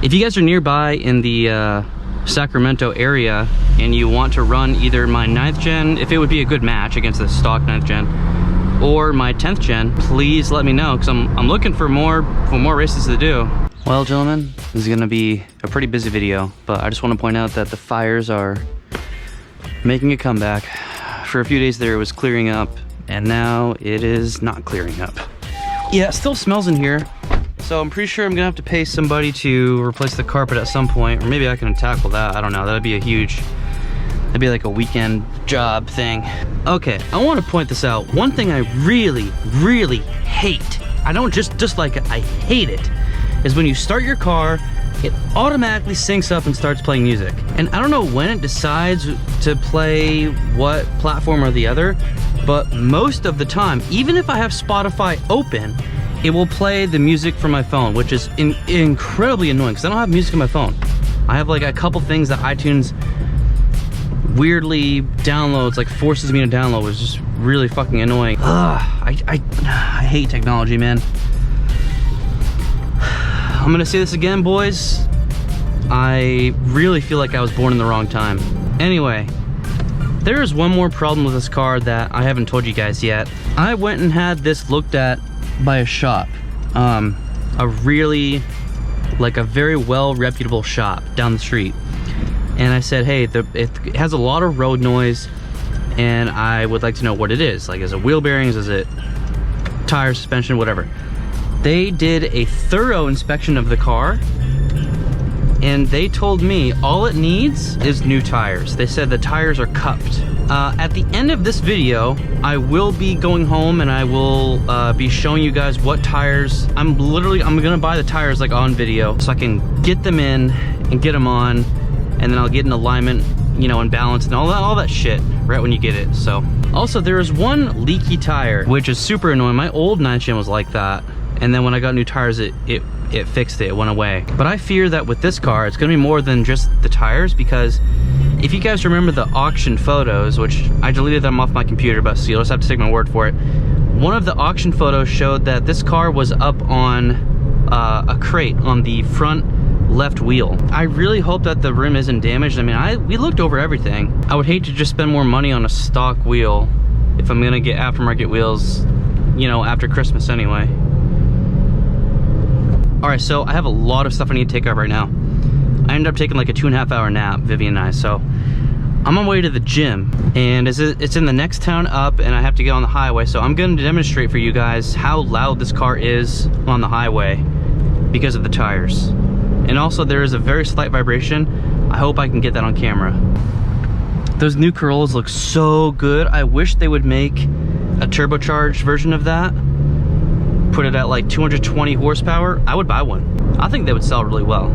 If you guys are nearby in the Sacramento area and you want to run either my 9th gen, if it would be a good match against the stock 9th gen, or my 10th gen, please let me know, because I'm looking for more races to do. Well, gentlemen, this is gonna be a pretty busy video, but I just want to point out that the fires are making a comeback. For a few days there, it was clearing up, and now it is not clearing up. Yeah, it still smells in here, so I'm pretty sure I'm gonna have to pay somebody to replace the carpet at some point, or maybe I can tackle that. I don't know. That'd be that'd be like a weekend job thing. Okay, I want to point this out. One thing I really, really hate, I don't just dislike it, I hate it, is when you start your car, it automatically syncs up and starts playing music. And I don't know when it decides to play what platform or the other, but most of the time, even if I have Spotify open, it will play the music from my phone, which is incredibly annoying because I don't have music on my phone. I have like a couple things that iTunes weirdly downloads, like forces me to download, which is just really fucking annoying. I hate technology, man. I'm gonna say this again, boys. I really feel like I was born in the wrong time. Anyway, there is one more problem with this car that I haven't told you guys yet. I went and had this looked at by a shop. A very well reputable shop down the street. And I said, hey, it has a lot of road noise, and I would like to know what it is. Like, is it wheel bearings? Is it tire, suspension, whatever? They did a thorough inspection of the car, and they told me all it needs is new tires. They said the tires are cupped. At the end of this video, I will be going home and I will be showing you guys what tires. I'm gonna buy the tires like on video so I can get them in and get them on, and then I'll get in alignment, you know, and balance and all that shit right when you get it. So also, there is one leaky tire, which is super annoying. My old 9th gen was like that. And then when I got new tires, it fixed it, it went away. But I fear that with this car, it's gonna be more than just the tires, because if you guys remember the auction photos, which I deleted them off my computer, but so you'll just have to take my word for it. One of the auction photos showed that this car was up on a crate on the front left wheel. I really hope that the rim isn't damaged. I mean, we looked over everything. I would hate to just spend more money on a stock wheel if I'm gonna get aftermarket wheels, you know, after Christmas anyway. Alright, so I have a lot of stuff I need to take off right now. I ended up taking like a 2.5 hour nap, Vivian and I, so I'm on my way to the gym, and it's in the next town up, and I have to get on the highway, so I'm going to demonstrate for you guys how loud this car is on the highway because of the tires. And also, there is a very slight vibration. I hope I can get that on camera. Those new Corollas look so good. I wish they would make a turbocharged version of that. Put it at like 220 horsepower. I would buy one. I think they would sell really well.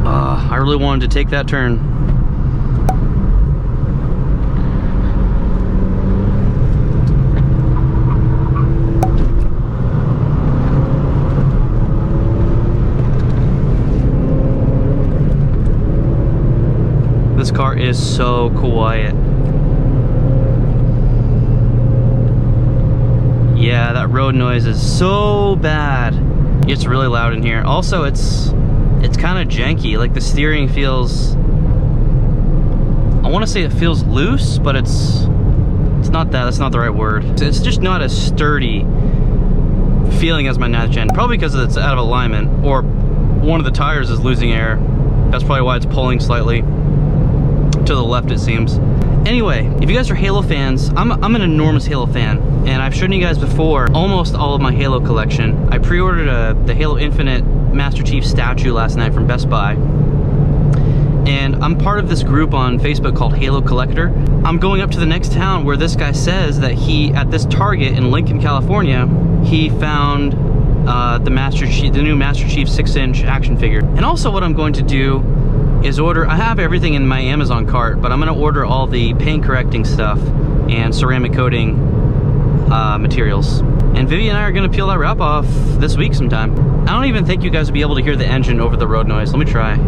I really wanted to take that turn. This car is so quiet. Yeah, that road noise is so bad. It's really loud in here. Also, it's kind of janky. Like, the steering feels, I want to say it feels loose, but it's not that. That's not the right word. It's just not as sturdy feeling as my 9th gen. Probably because it's out of alignment, or one of the tires is losing air. That's probably why it's pulling slightly to the left, it seems. Anyway, if you guys are Halo fans, I'm an enormous Halo fan, and I've shown you guys before almost all of my Halo collection. I pre-ordered the Halo Infinite Master Chief statue last night from Best Buy, and I'm part of this group on Facebook called Halo Collector. I'm going up to the next town where this guy says that at this Target in Lincoln, California, he found the new Master Chief 6-inch action figure. And also, what I'm going to do is order, I have everything in my Amazon cart, but I'm gonna order all the paint correcting stuff and ceramic coating materials. And Vivian and I are gonna peel that wrap off this week sometime. I don't even think you guys will be able to hear the engine over the road noise. Let me try.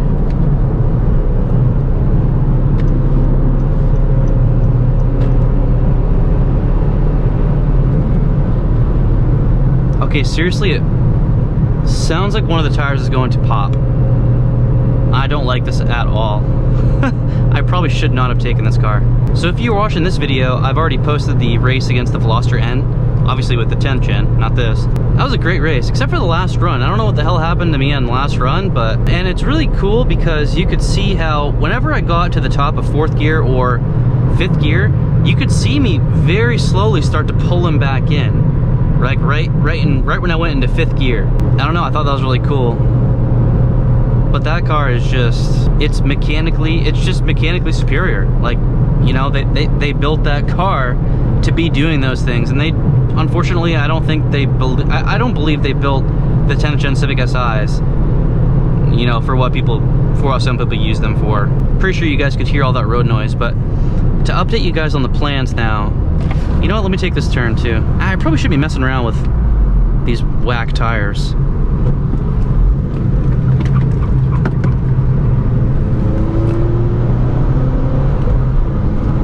Okay, seriously, it sounds like one of the tires is going to pop. don't like this at all. I probably should not have taken this car. So if you were watching this video, I've already posted the race against the Veloster N, obviously with the 10th gen, not this. That was a great race, except for the last run. I don't know what the hell happened to me on the last run, and it's really cool because you could see how whenever I got to the top of 4th gear or 5th gear, you could see me very slowly start to pull him back in. Like right when I went into 5th gear. I don't know, I thought that was really cool. But that car is just, it's just mechanically superior. Like, you know, they built that car to be doing those things, and they, unfortunately, I don't believe they built the 10th Gen Civic Si's, you know, for what some people use them for. Pretty sure you guys could hear all that road noise, but to update you guys on the plans now, you know what, let me take this turn too. I probably shouldn't be messing around with these whack tires.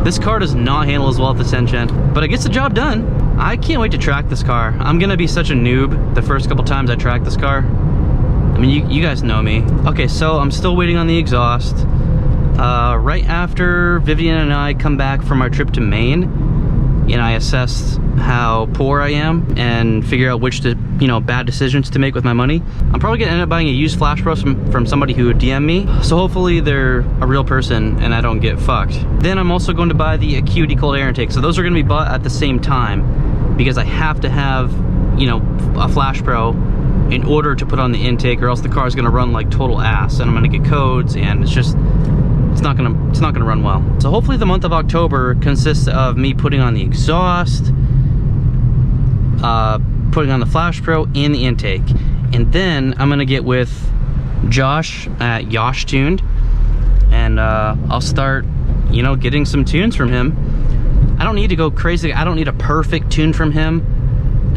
This car does not handle as well at the 10th gen, but it gets the job done. I can't wait to track this car. I'm gonna be such a noob the first couple times I track this car. I mean, you guys know me. Okay, so I'm still waiting on the exhaust. Right after Vivian and I come back from our trip to Maine, and I assess how poor I am and figure out which bad decisions to make with my money, I'm probably gonna end up buying a used Flash Pro from somebody who would DM me. So hopefully they're a real person and I don't get fucked. Then I'm also going to buy the Acuity cold air intake. So those are gonna be bought at the same time because I have to have, you know, a Flash Pro in order to put on the intake, or else the car is gonna run like total ass and I'm gonna get codes, and it's not gonna run well. So hopefully the month of October consists of me putting on the exhaust, putting on the Flash Pro and the intake, and then I'm gonna get with Josh at Yosh Tuned, and I'll start, you know, getting some tunes from him. I don't need to go crazy. I don't need a perfect tune from him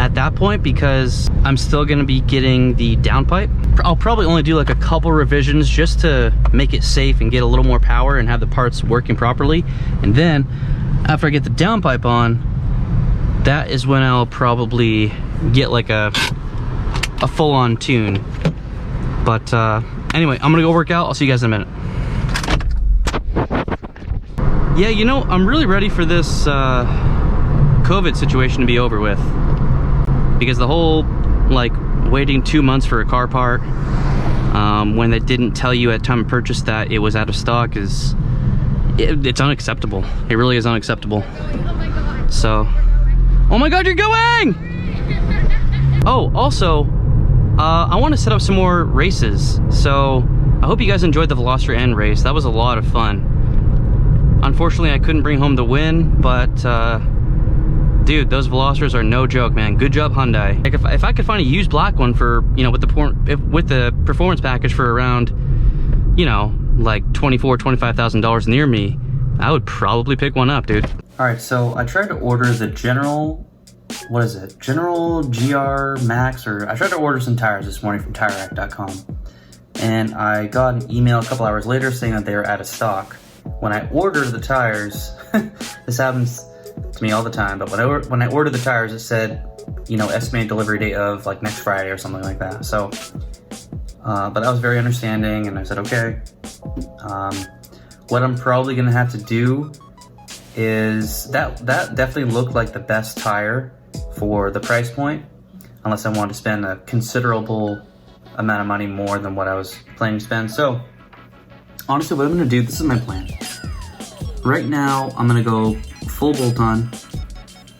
at that point because I'm still gonna be getting the downpipe. I'll probably only do like a couple revisions just to make it safe and get a little more power and have the parts working properly. And then after I get the downpipe on, that is when I'll probably get like a full-on tune. But anyway, I'm gonna go work out. I'll see you guys in a minute. Yeah, you know, I'm really ready for this COVID situation to be over with, because the whole like waiting 2 months for a car part when they didn't tell you at time of purchase that it was out of stock it's unacceptable. It really is unacceptable. So, oh my god, you're going! Oh, also, I want to set up some more races. So I hope you guys enjoyed the Veloster N race. That was a lot of fun. Unfortunately, I couldn't bring home the win, but dude, those Velosters are no joke, man. Good job, Hyundai. Like if I could find a used black one for, you know, with the performance package for around, you know, like $24,000–$25,000 near me, I would probably pick one up, dude. All right, so I tried to order the General, what is it? General GR Max, or I tried to order some tires this morning from TireRack.com, and I got an email a couple hours later saying that they were out of stock. When I ordered the tires, this happens to me all the time, but when I ordered the tires, it said, you know, estimated delivery date of like next Friday or something like that. So, but I was very understanding, and I said, okay. What I'm probably gonna have to do is that definitely looked like the best tire for the price point, unless I wanted to spend a considerable amount of money more than what I was planning to spend. So honestly, what I'm gonna do, this is my plan. Right now, I'm gonna go full bolt-on,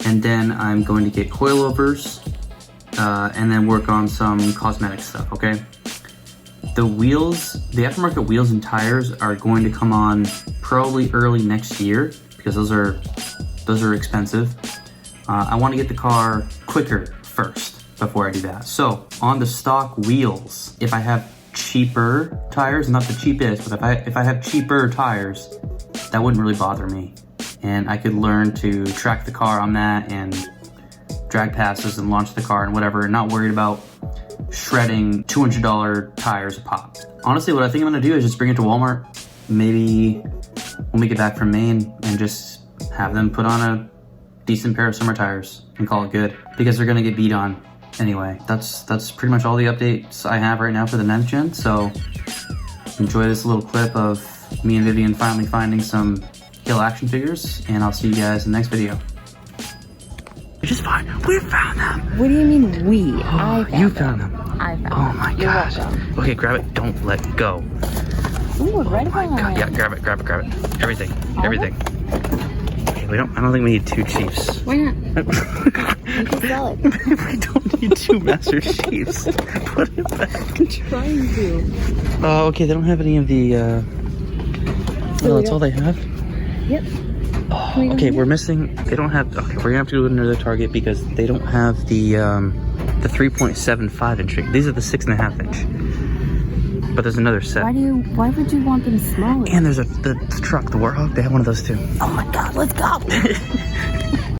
and then I'm going to get coilovers, and then work on some cosmetic stuff, okay? The wheels, the aftermarket wheels and tires are going to come on probably early next year, because those are expensive. I want to get the car quicker first before I do that. So on the stock wheels, if I have cheaper tires, not the cheapest, but if I have cheaper tires, that wouldn't really bother me, and I could learn to track the car on that and drag passes and launch the car and whatever, and not worried about shredding $200 tires a pop. Honestly, what I think I'm gonna do is just bring it to Walmart, maybe when we get back from Maine, and just have them put on a decent pair of summer tires and call it good, because they're gonna get beat on anyway. That's pretty much all the updates I have right now for the 9th gen. So enjoy this little clip of me and Vivian finally finding some Hill action figures, and I'll see you guys in the next video. Which is fine. We found them. What do you mean we? I found You found them. I found Oh my You're gosh. welcome. Okay, grab it. Don't let go. Ooh, right Oh my on. God. Yeah, grab it. Everything. All Everything. Okay, I don't think we need 2 chiefs. Why not? You can sell it. We don't need 2 Master Chiefs. Put it back. I'm trying to. Oh, okay, they don't have any of the, So oh, that's all they have? Yep. Oh, Can we go okay, in? we're missing, they don't have, okay, we're gonna have to go to another Target because they don't have the 3.75 inch. These are the 6.5 inch. But there's another set. Why would you want them smaller? And there's the truck, the Warhawk, they have one of those too. Oh my God, let's go.